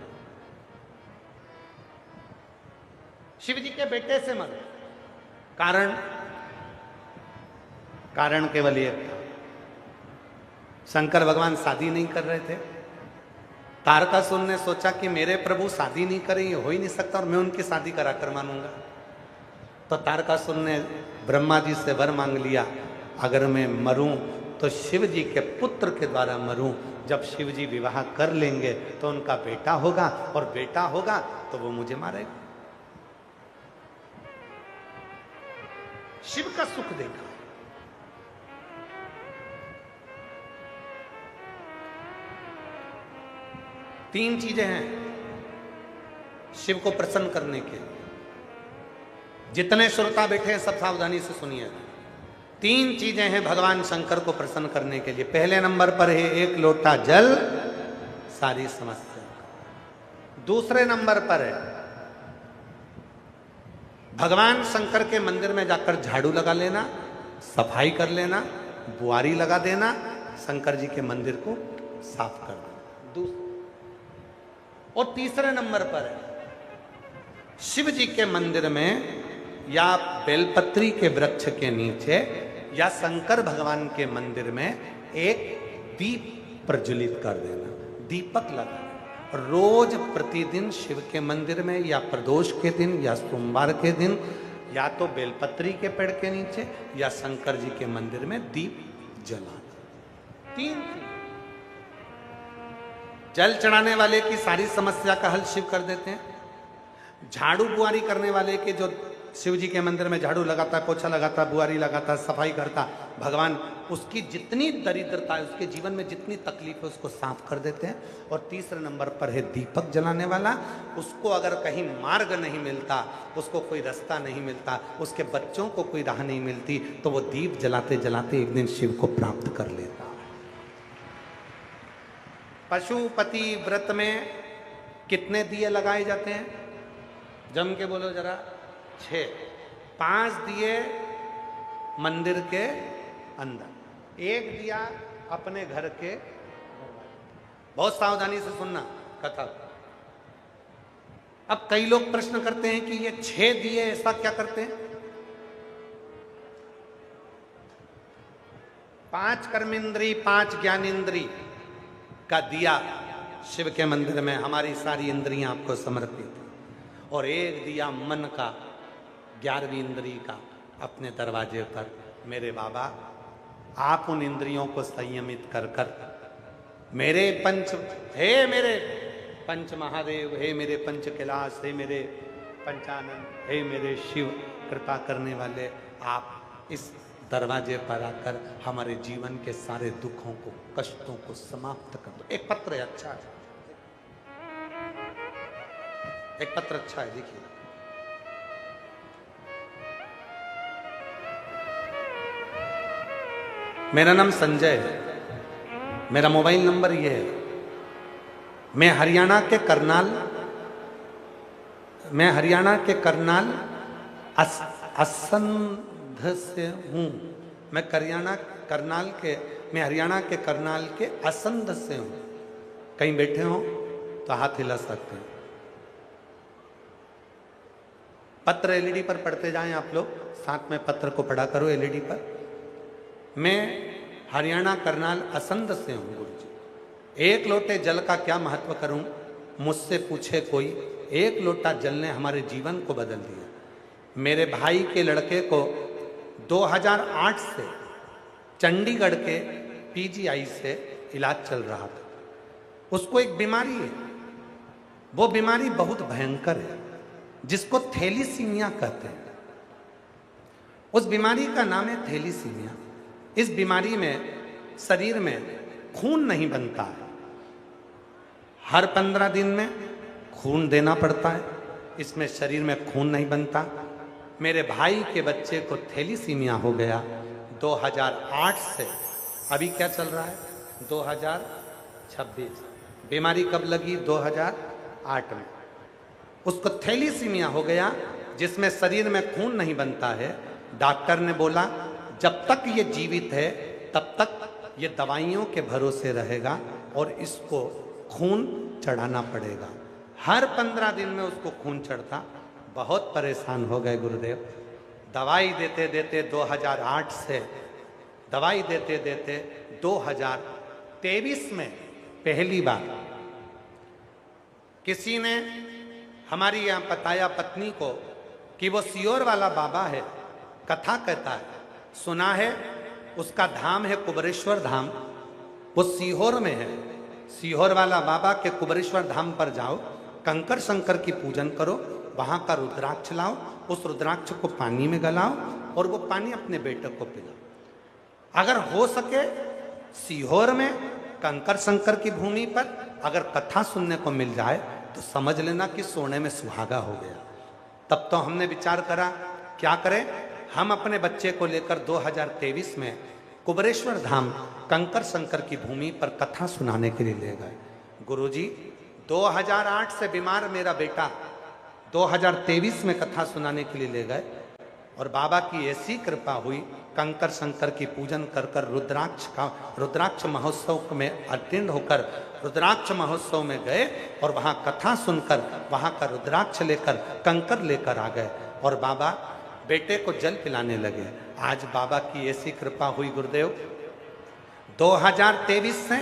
शिव जी के बेटे से मरूं। कारण केवल एक था, शंकर भगवान शादी नहीं कर रहे थे। तारकासुर ने सोचा कि मेरे प्रभु शादी नहीं करेंगे, हो ही नहीं सकता, और मैं उनकी शादी कराकर मानूंगा। तो तारकासुर ने ब्रह्मा जी से वर मांग लिया, अगर मैं मरूं तो शिव जी के पुत्र के द्वारा मरूं। जब शिव जी विवाह कर लेंगे तो उनका बेटा होगा, और बेटा होगा तो वो मुझे मारेगा। शिव का सुख देखा, तीन चीजें हैं शिव को प्रसन्न करने के। जितने श्रोता बैठे हैं सब सावधानी से सुनिए। तीन चीजें हैं भगवान शंकर को प्रसन्न करने के लिए। पहले नंबर पर है एक लोटा जल, सारी समस्या। दूसरे नंबर पर है भगवान शंकर के मंदिर में जाकर झाड़ू लगा लेना, सफाई कर लेना, बुआरी लगा देना, शंकर जी के मंदिर को साफ कर देना। और तीसरे नंबर पर है शिव जी के मंदिर में या बेलपत्री के वृक्ष के नीचे या शंकर भगवान के मंदिर में एक दीप प्रज्वलित कर देना, दीपक लगा। रोज प्रतिदिन शिव के मंदिर में या प्रदोष के दिन या सोमवार के दिन या तो बेलपत्री के पेड़ के नीचे या शंकर जी के मंदिर में दीप जलाना। तीन चीज। जल चढ़ाने वाले की सारी समस्या का हल शिव कर देते हैं। झाड़ू बुआरी करने वाले के, जो शिव जी के मंदिर में झाड़ू लगाता है, पोछा लगाता है, बुआरी लगाता है, सफाई करता, भगवान उसकी जितनी दरिद्रता है, उसके जीवन में जितनी तकलीफ है, उसको साफ कर देते हैं। और तीसरे नंबर पर है दीपक जलाने वाला। उसको अगर कहीं मार्ग नहीं मिलता, उसको कोई रास्ता नहीं मिलता, उसके बच्चों को कोई राह नहीं मिलती, तो वो दीप जलाते जलाते एक दिन शिव को प्राप्त कर लेता। पशुपति व्रत में कितने दिए लगाए जाते हैं? जम के बोलो जरा। 6। 5 दिए मंदिर के अंदर, 1 दिया अपने घर के। बहुत सावधानी से सुनना कथा। अब कई लोग प्रश्न करते हैं कि ये 6 दिए ऐसा क्या करते हैं? 5 कर्मेंद्री, 5 ज्ञानेंद्री का दिया शिव के मंदिर में, हमारी सारी इंद्रियां आपको समर्पित, और 1 दिया मन का, 11वीं इंद्री का अपने दरवाजे पर। मेरे बाबा, आप उन इंद्रियों को संयमित कर कर मेरे मेरे पंच महादेव, हे मेरे पंच कैलाश, हे मेरे पंचानन, हे मेरे शिव, कृपा करने वाले, आप इस दरवाजे पर आकर हमारे जीवन के सारे दुखों को, कष्टों को समाप्त कर दो। एक पत्र है, अच्छा है, एक पत्र अच्छा है, देखिए। मेरा नाम संजय है, मेरा मोबाइल नंबर ये है। मैं हरियाणा के करनाल असंध से हूँ। मैं हरियाणा के करनाल के असंध से हूँ। कहीं बैठे हो तो हाथ हिला सकते हैं। पत्र एलईडी पर पढ़ते जाएं आप लोग, साथ में पत्र को पढ़ा करो एलईडी पर। मैं हरियाणा करनाल असंध से हूँ गुरुजी। एक लोटे जल का क्या महत्व करूं, मुझसे पूछे कोई। एक लोटा जल ने हमारे जीवन को बदल दिया। मेरे भाई के लड़के को 2008 से चंडीगढ़ के पीजीआई से इलाज चल रहा था। उसको एक बीमारी है, वो बीमारी बहुत भयंकर है, जिसको थैलीसीमिया कहते हैं। उस बीमारी का नाम है थैलीसीमिया। इस बीमारी में शरीर में खून नहीं बनता है। हर 15 दिन में खून देना पड़ता है। इसमें शरीर में खून नहीं बनता। मेरे भाई के बच्चे को थैलीसीमिया हो गया 2008 से। अभी क्या चल रहा है? 2026। बीमारी कब लगी? 2008 में। उसको थैलीसीमिया हो गया, जिसमें शरीर में खून नहीं बनता है। डॉक्टर ने बोला जब तक ये जीवित है तब तक ये दवाइयों के भरोसे रहेगा और इसको खून चढ़ाना पड़ेगा। हर 15 दिन में उसको खून चढ़ता। बहुत परेशान हो गए गुरुदेव। दवाई देते देते 2008 से दवाई देते देते 2023 में पहली बार किसी ने हमारी यहाँ बताया पत्नी को कि वो सीहोर वाला बाबा है, कथा कहता है, सुना है। उसका धाम है कुबरेश्वर धाम, वो सीहोर में है। सीहोर वाला बाबा के कुबरेश्वर धाम पर जाओ, कंकर शंकर की पूजन करो, वहां का रुद्राक्ष लाओ, उस रुद्राक्ष को पानी में गलाओ और वो पानी अपने बेटे को पिलाओ। अगर हो सके सीहोर में कंकर शंकर की भूमि पर अगर कथा सुनने को मिल जाए तो समझ लेना कि सोने में सुहागा हो गया। तब तो हमने विचार करा क्या करें। हम अपने बच्चे को लेकर 2023 में कुबरेश्वर धाम कंकर शंकर की भूमि पर कथा सुनाने के लिए ले गए। गुरुजी 2008 से बीमार मेरा बेटा 2023 में कथा सुनाने के लिए ले गए और बाबा की ऐसी कृपा हुई, कंकर शंकर की पूजन कर कर रुद्राक्ष महोत्सव में अटेंड होकर रुद्राक्ष महोत्सव में गए और वहाँ कथा सुनकर वहाँ का रुद्राक्ष लेकर कंकर लेकर आ गए और बाबा बेटे को जल पिलाने लगे। आज बाबा की ऐसी कृपा हुई गुरुदेव, 2023 से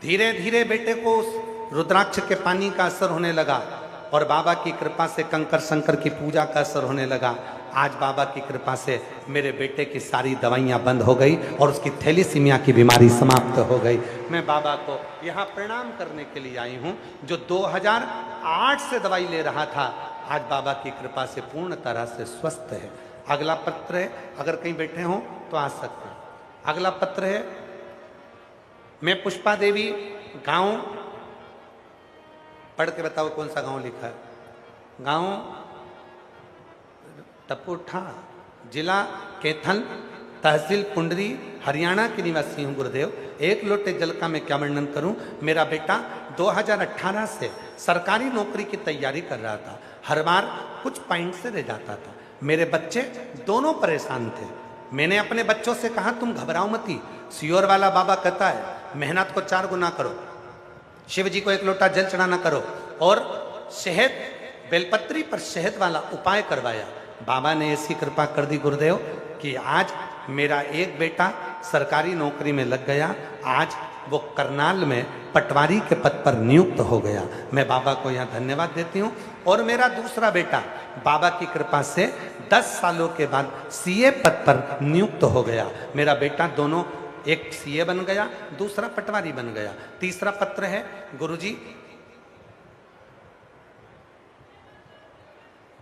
धीरे धीरे बेटे को उस रुद्राक्ष के पानी का असर होने लगा और बाबा की कृपा से कंकर शंकर की पूजा का असर होने लगा। आज बाबा की कृपा से मेरे बेटे की सारी दवाइयां बंद हो गई और उसकी थैलीसीमिया की बीमारी समाप्त हो गई। मैं बाबा को यहाँ प्रणाम करने के लिए आई हूँ। जो 2008 से दवाई ले रहा था, आज बाबा की कृपा से पूर्ण तरह से स्वस्थ है। अगला पत्र है, अगर कहीं बैठे हों तो आ सकते हैं। अगला पत्र है, मैं पुष्पा देवी, गांव, पढ़ के बताओ कौन सा गांव लिखा है? गांव टपुठा, जिला कैथल, तहसील पुंडरी, हरियाणा की निवासी हूँ गुरुदेव। एक लोटे जल का मैं क्या वर्णन करूं। मेरा बेटा 2018 से सरकारी नौकरी की तैयारी कर रहा था। हर बार कुछ पॉइंट से रह जाता था। मेरे बच्चे दोनों परेशान थे। मैंने अपने बच्चों से कहा तुम घबराओ मती, सीहोर वाला बाबा कहता है मेहनत को 4 गुना करो, शिव जी को 1 लोटा जल चढ़ाना करो और शहद, बेलपत्री पर शहद वाला उपाय करवाया। बाबा ने ऐसी कृपा कर दी गुरुदेव कि आज मेरा एक बेटा सरकारी नौकरी में लग गया। आज वो करनाल में पटवारी के पद पर नियुक्त हो गया। मैं बाबा को यहाँ धन्यवाद देती हूँ। और मेरा दूसरा बेटा बाबा की कृपा से 10 सालों के बाद सीए पद पर नियुक्त हो गया। मेरा बेटा दोनों, एक सीए बन गया, दूसरा पटवारी बन गया। तीसरा पत्र है, गुरुजी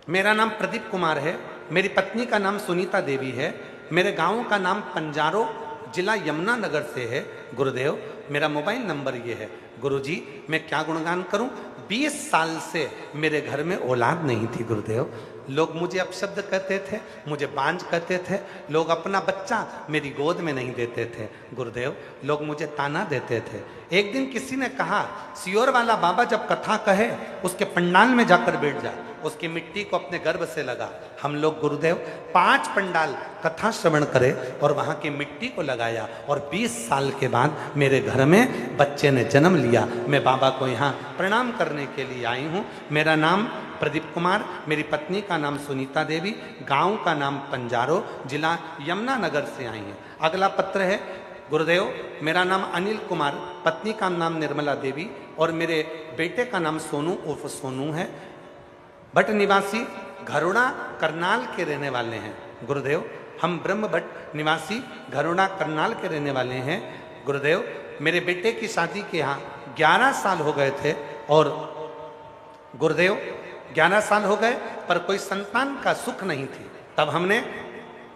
मेरा नाम प्रदीप कुमार है, मेरी पत्नी का नाम सुनीता देवी है, मेरे गांव का नाम पंजारो, जिला यमुनानगर से है। गुरुदेव मेरा मोबाइल नंबर ये है। गुरुजी मैं क्या गुणगान करूं। 20 साल से मेरे घर में औलाद नहीं थी गुरुदेव, लोग मुझे अपशब्द कहते थे, मुझे बांझ कहते थे, लोग अपना बच्चा मेरी गोद में नहीं देते थे। गुरुदेव, लोग मुझे ताना देते थे। एक दिन किसी ने कहा, सियोर वाला बाबा जब कथा कहे उसके पंडाल में जाकर बैठ जा, उसकी मिट्टी को अपने गर्भ से लगा। हम लोग गुरुदेव 5 पंडाल कथा श्रवण करे और वहां की मिट्टी को लगाया, और 20 साल के बाद मेरे घर में बच्चे ने जन्म लिया। मैं बाबा को यहाँ प्रणाम करने के लिए आई हूँ। मेरा नाम प्रदीप कुमार, मेरी पत्नी का नाम सुनीता देवी, गांव का नाम पंजारो, जिला यमुनानगर से आई है। अगला पत्र है, गुरुदेव मेरा नाम अनिल कुमार, पत्नी का नाम निर्मला देवी और मेरे बेटे का नाम सोनू उर्फ सोनू है। भट्ट निवासी घरोड़ा करनाल के रहने वाले हैं। गुरुदेव, हम ब्रह्म भट्ट निवासी घरोड़ा करनाल के रहने वाले हैं। गुरुदेव, मेरे बेटे की शादी के यहाँ 11 साल हो गए थे, और गुरुदेव 11 साल हो गए पर कोई संतान का सुख नहीं थी। तब हमने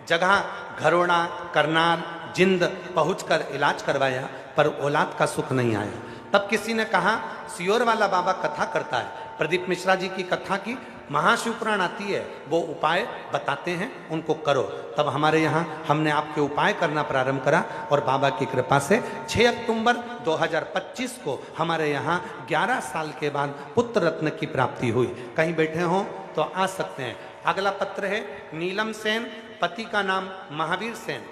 जगह घरोड़ा करनाल जिंद पहुंचकर इलाज करवाया, पर औलाद का सुख नहीं आया। तब किसी ने कहा, सियोर वाला बाबा कथा करता है, प्रदीप मिश्रा जी की कथा की महाशिवपुराण आती है, वो उपाय बताते हैं, उनको करो। तब हमारे यहाँ हमने आपके उपाय करना प्रारंभ करा, और बाबा की कृपा से 6 अक्टूबर 2025 को हमारे यहाँ 11 साल के बाद पुत्र रत्न की प्राप्ति हुई। कहीं बैठे हों तो आ सकते हैं। अगला पत्र है, नीलम सेन, पति का नाम महावीर सेन,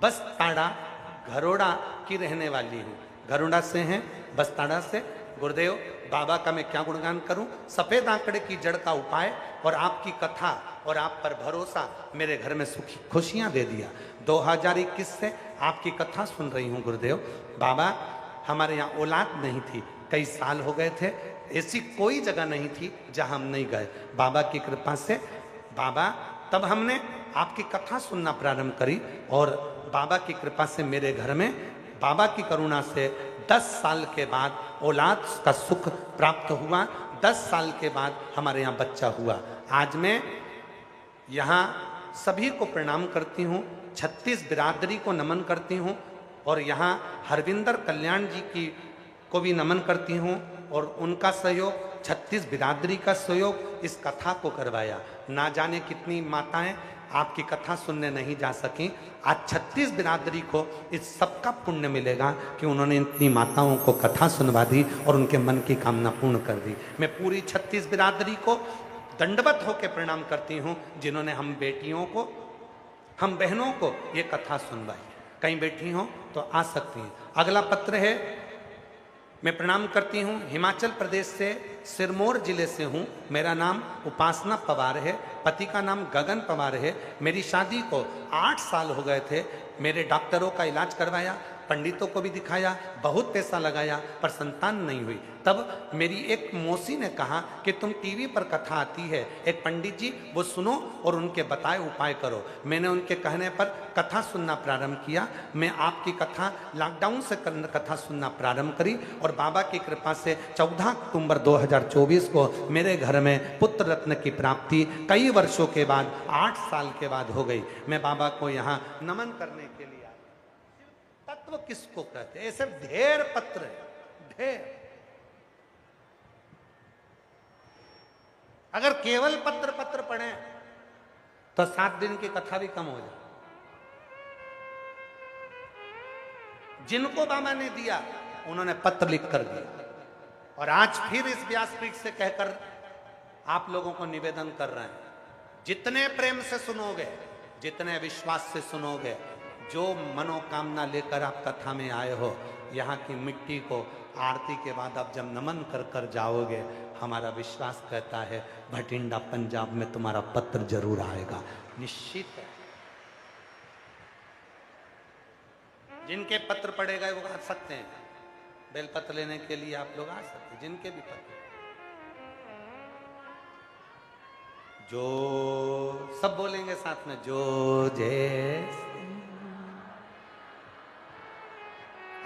बसताड़ा घरोड़ा की रहने वाली हूँ। घरोड़ा से हैं, बसताड़ा से। गुरुदेव, बाबा का मैं क्या गुणगान करूं। सफेद आंकड़े की जड़ का उपाय और आपकी कथा और आप पर भरोसा मेरे घर में सुखी खुशियां दे दिया। 2021 से आपकी कथा सुन रही हूं। गुरुदेव, बाबा हमारे यहाँ औलाद नहीं थी, कई साल हो गए थे, ऐसी कोई जगह नहीं थी जहां हम नहीं गए। बाबा की कृपा से बाबा, तब हमने आपकी कथा सुनना प्रारंभ करी, और बाबा की कृपा से मेरे घर में बाबा की करुणा से 10 साल के बाद औलाद का सुख प्राप्त हुआ। 10 साल के बाद हमारे यहाँ बच्चा हुआ। आज मैं यहाँ सभी को प्रणाम करती हूँ, 36 बिरादरी को नमन करती हूँ, और यहाँ हरविंदर कल्याण जी की को भी नमन करती हूँ, और उनका सहयोग 36 बिरादरी का सहयोग इस कथा को करवाया। ना जाने कितनी माताएं आपकी कथा सुनने नहीं जा सकी। आज 36 बिरादरी को इस सबका पुण्य मिलेगा कि उन्होंने इतनी माताओं को कथा सुनवा दी और उनके मन की कामना पूर्ण कर दी। मैं पूरी 36 बिरादरी को दंडवत होकर प्रणाम करती हूँ, जिन्होंने हम बेटियों को, हम बहनों को ये कथा सुनवाई। कहीं बैठी हो तो आ सकती हैं। अगला पत्र है, मैं प्रणाम करती हूँ, हिमाचल प्रदेश से सिरमौर जिले से हूँ। मेरा नाम उपासना पवार है, पति का नाम गगन पवार है। मेरी शादी को 8 साल हो गए थे। मेरे डॉक्टरों का इलाज करवाया, पंडितों को भी दिखाया, बहुत पैसा लगाया, पर संतान नहीं हुई। तब मेरी एक मौसी ने कहा कि तुम टीवी पर कथा आती है, एक पंडित जी वो सुनो और उनके बताए उपाय करो। मैंने उनके कहने पर कथा सुनना प्रारंभ किया। मैं आपकी कथा लॉकडाउन से कथा सुनना प्रारंभ करी, और बाबा की कृपा से 14 अक्टूबर 2024 को मेरे घर में पुत्र रत्न की प्राप्ति कई वर्षों के बाद 8 साल के बाद हो गई। मैं बाबा को यहाँ नमन करने के लिए आया। तत्व किसको कहते हैं? ऐसे ढेर पत्र है, ढेर। अगर केवल पत्र पढ़े तो 7 दिन की कथा भी कम हो जाए। जिनको बाबा ने दिया उन्होंने पत्र लिख कर दिया, और आज फिर इस व्यासपीठ से कहकर आप लोगों को निवेदन कर रहे हैं, जितने प्रेम से सुनोगे, जितने विश्वास से सुनोगे, जो मनोकामना लेकर आप कथा में आए हो, यहाँ की मिट्टी को आरती के बाद आप जब नमन कर कर जाओगे, हमारा विश्वास कहता है भटिंडा पंजाब में तुम्हारा पत्र जरूर आएगा, निश्चित है। जिनके पत्र पड़े गए वो आ सकते हैं, बेलपत्र लेने के लिए आप लोग आ सकते हैं, जिनके भी पत्र। जो सब बोलेंगे साथ में, जो जय।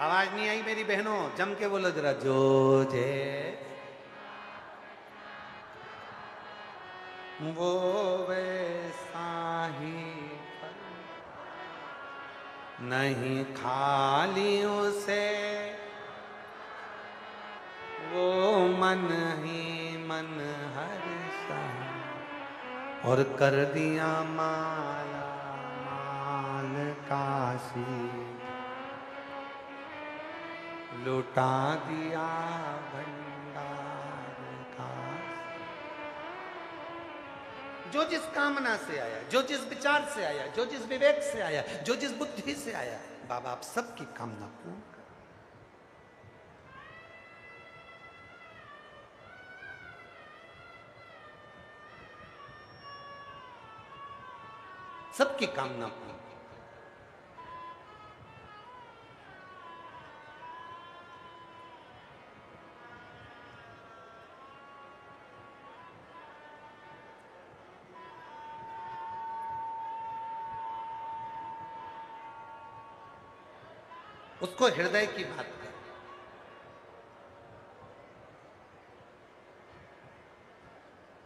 आवाज नहीं आई मेरी बहनों, जम के बोलो जरा, जो जय। वो वैसा ही नहीं खाली उसे, वो मन ही मन हर्षा, और कर दिया माला माल काशी, लुटा दिया भंडार काशी। जो जिस कामना से आया, जो जिस विचार से आया, जो जिस विवेक से आया, जो जिस बुद्धि से आया, बाबा आप सबकी कामना पूर्ण कर। सबकी कामना पूर्ण। उसको हृदय की बात कर।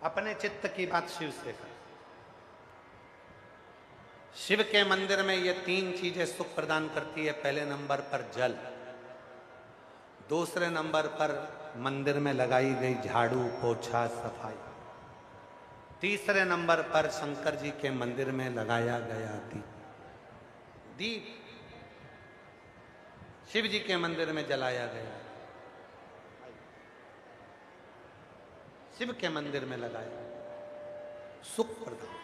अपने चित्त की बात शिव से कर। शिव के मंदिर में ये तीन चीजें सुख प्रदान करती है। पहले नंबर पर जल, दूसरे नंबर पर मंदिर में लगाई गई झाड़ू पोछा सफाई, तीसरे नंबर पर शंकर जी के मंदिर में लगाया गया दीप। दीप शिव जी के मंदिर में जलाया गया, शिव के मंदिर में लगाया, सुख प्रदान।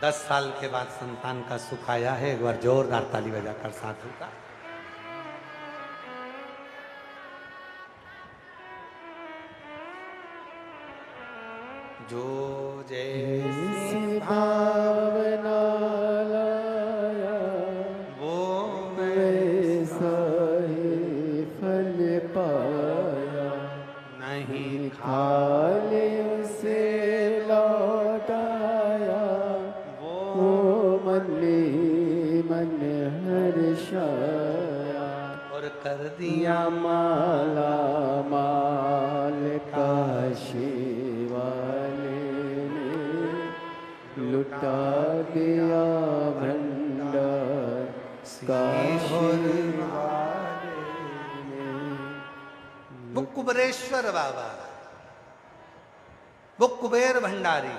10 साल के बाद संतान का सुख आया है। एक बार जोरदार ताली बजाकर साधु का। जो जैसी भावना लाया वो वैसा ही फल पाया, नहीं खाले उसे लौटाया, वो मन में मन हर्षाया, और कर दिया माला माल काशी वाले ने लुटा दिया भंडार काशी वाले ने। वो कुबेरेश्वर बाबा, वो कुबेर भंडारी,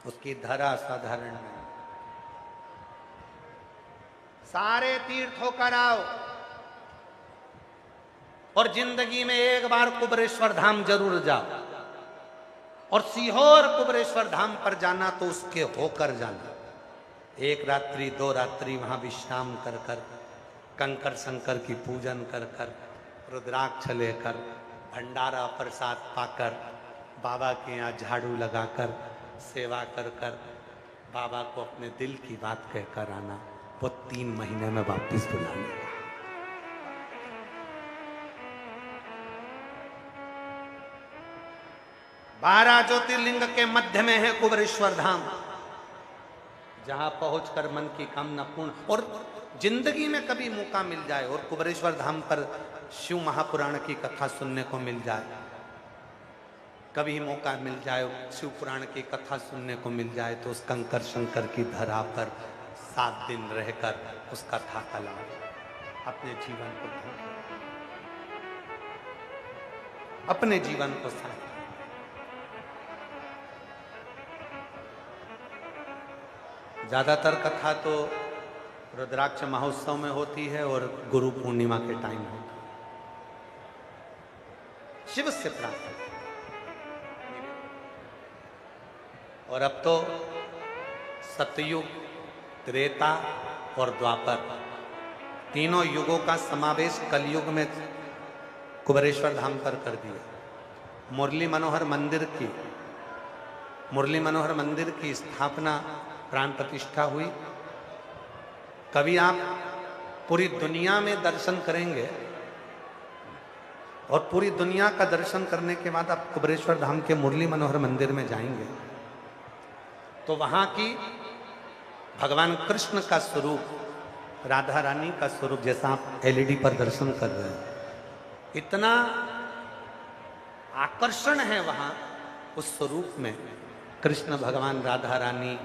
उसकी धरा साधारण नहीं। सारे तीर्थ होकर आओ और जिंदगी में एक बार कुबेरेश्वर धाम जरूर जाओ। और सीहोर कुबेरेश्वर धाम पर जाना तो उसके होकर जाना। एक रात्रि 2 रात्रि वहां विश्राम कर कर, कंकर शंकर की पूजन कर कर, रुद्राक्ष लेकर, भंडारा प्रसाद पाकर, बाबा के यहाँ झाड़ू लगाकर, सेवा कर कर बाबा को अपने दिल की बात कहकर आना। वो 3 महीने में वापिस बुलाने का। बारह ज्योतिर्लिंग के मध्य में है कुबेरेश्वर धाम, जहां पहुंचकर मन की कामना पूर्ण। और जिंदगी में कभी मौका मिल जाए और कुबेरेश्वर धाम पर शिव महापुराण की कथा सुनने को मिल जाए, कभी मौका मिल जाए शिव पुराण की कथा सुनने को मिल जाए, तो उस कंकर शंकर की धरा पर 7 दिन रहकर उस कथा का लाभ अपने जीवन को धन्य, अपने जीवन को साथ। ज्यादातर कथा तो रुद्राक्ष महोत्सव में होती है और गुरु पूर्णिमा के टाइम होता है। शिव से प्रार्थना। और अब तो सतयुग, त्रेता और द्वापर, तीनों युगों का समावेश कलयुग में कुबेरेश्वर धाम पर कर दिया। मुरली मनोहर मंदिर की स्थापना, प्राण प्रतिष्ठा हुई। कभी आप पूरी दुनिया में दर्शन करेंगे और पूरी दुनिया का दर्शन करने के बाद आप कुबेरेश्वर धाम के मुरली मनोहर मंदिर में जाएंगे तो वहां की भगवान कृष्ण का स्वरूप, राधा रानी का स्वरूप, जैसा आप एलईडी पर दर्शन कर रहे हैं, इतना आकर्षण है वहां उस स्वरूप में। कृष्ण भगवान, राधा रानी,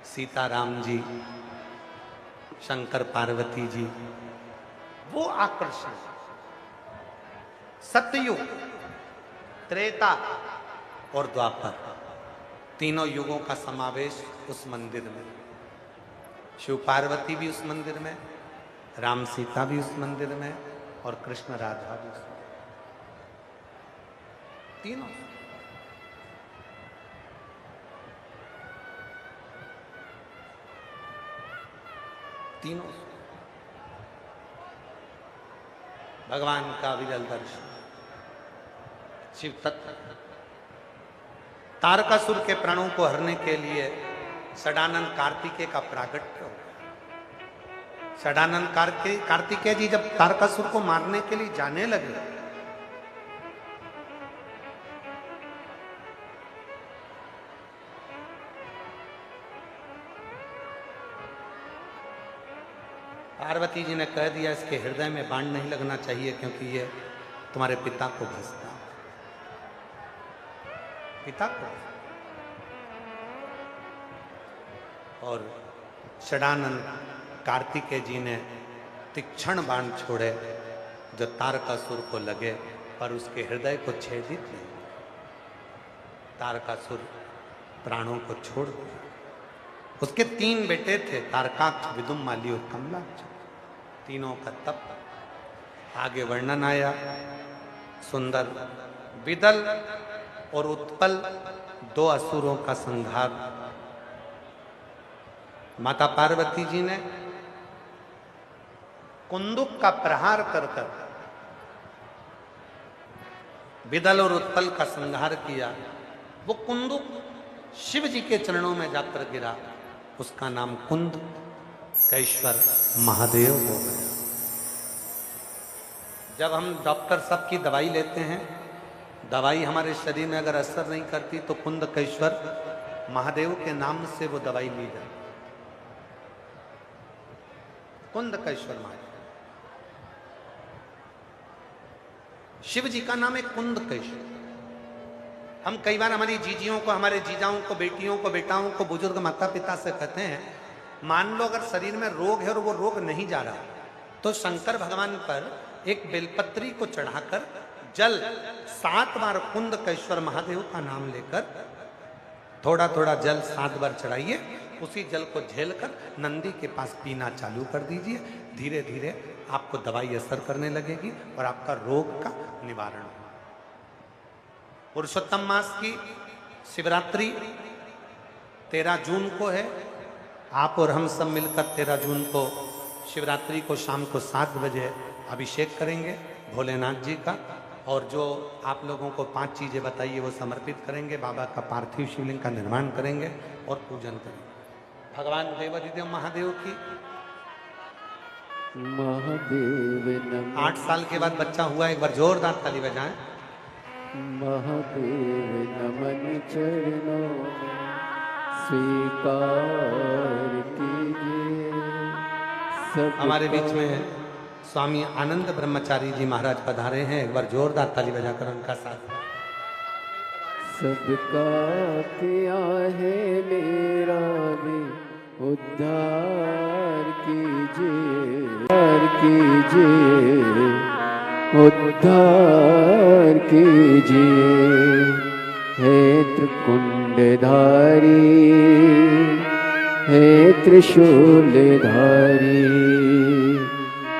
सीताराम जी, शंकर पार्वती जी, वो आकर्षण। सतयुग, त्रेता और द्वापर, तीनों युगों का समावेश उस मंदिर में। शिव पार्वती भी उस मंदिर में, राम सीता भी उस मंदिर में, और कृष्ण राधा भी उस मंदिर में। तीनों। तीनों भगवान का विरल दर्शन। शिव तत्व तारकासुर के प्राणों को हरने के लिए षडानंद कार्तिकेय का प्रागट्य हो। षडानंद कार्तिकेय जी जब तारकासुर को मारने के लिए जाने लगे, पार्वती जी ने कह दिया इसके हृदय में बाण नहीं लगना चाहिए क्योंकि ये तुम्हारे पिता को भसता, पिता को। और षडानंद कार्तिकेय जी ने तीक्ष्ण बाण छोड़े जो तारकासुर को लगे पर उसके हृदय को छेदित नहीं। तारकासुर प्राणों को छोड़ दिया। उसके 3 बेटे थे, तारकाक्ष, विदुमाली और कमलाक्ष। तीनों का तप आगे वर्णन आया। सुंदर, विदल और उत्पल 2 असुरों का संहार माता पार्वती जी ने कुंदुक का प्रहार कर कर विदल और उत्पल का संहार किया। वो कुंदुक शिव जी के चरणों में जाकर गिरा, उसका नाम कुंद कैश्वर महादेव हो गया। जब हम डॉक्टर सब की दवाई लेते हैं, दवाई हमारे शरीर में अगर असर नहीं करती तो कुंद कैश्वर महादेव के नाम से वो दवाई ली जाए। कुंद कैश्वर महादेव, शिव जी का नाम है कुंद कैश्वर। हम कई बार हमारी जीजियों को, हमारे जीजाओं को, बेटियों को, बेटाओं को, बुजुर्ग माता पिता से कहते हैं, मान लो अगर शरीर में रोग है और वो रोग नहीं जा रहा तो शंकर भगवान पर एक बेलपत्री को चढ़ाकर जल 7 बार कुंद कैश्वर महादेव का नाम लेकर थोड़ा थोड़ा जल 7 बार चढ़ाइए। उसी जल को झेलकर नंदी के पास पीना चालू कर दीजिए। धीरे धीरे आपको दवाई असर करने लगेगी और आपका रोग का निवारण होगा। पुरुषोत्तम मास की शिवरात्रि 13 जून को है। आप और हम सब मिलकर 13 जून को शिवरात्रि को शाम को 7 बजे अभिषेक करेंगे भोलेनाथ जी का। और जो आप लोगों को 5 चीज़ें बताइए वो समर्पित करेंगे। बाबा का पार्थिव शिवलिंग का निर्माण करेंगे और पूजन करेंगे। भगवान देवाधिदेव महादेव की महादेव नमः। 8 साल के बाद बच्चा हुआ, एक बार जोरदार ताली बजाएं। महादेव नमन चरणों में स्वीकार कीजिए। हमारे बीच में स्वामी आनंद ब्रह्मचारी जी महाराज पधारे हैं, एक बार जोरदार ताली बजाकर उनका साथ। सबका किया है मेरा भी उद्धार कीजिए, उद्धार कीजिए, उद्धार कीजिए। हे त्रिकुंडधारी, हे त्रिशूलधारी,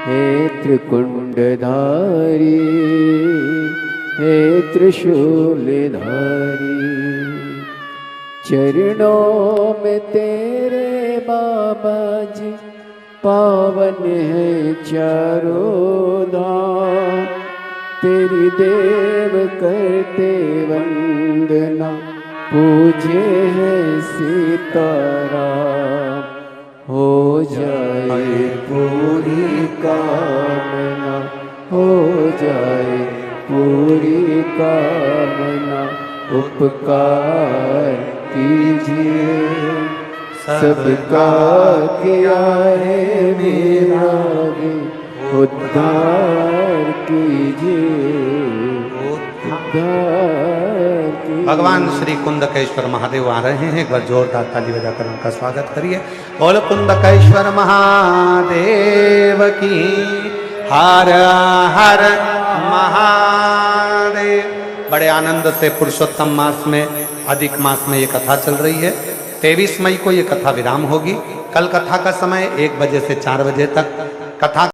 हे त्रिकुंडधारी, हे त्रिशूलधारी। चरणों में तेरे बाबा जी पावन है चारों धाम। तेरी देव करते वंदना, पूजे है सीताराम। हो जाए पूरी कामना, हो जाए पूरी कामना। उपकार कीजिए, सबका किया है मेरा भी उद्धार कीजिए। उद्धार की। भगवान श्री कुंदकेश्वर महादेव आ रहे हैं, एक बार जोरदार ताली बजाकर उनका स्वागत करिए। बोल कुंदकेश्वर महादेव की, हर हर महादेव। बड़े आनंद से पुरुषोत्तम मास में, अधिक मास में ये कथा चल रही है। 23 मई को ये कथा विराम होगी। कल कथा का समय 1 बजे से 4 बजे तक। कथा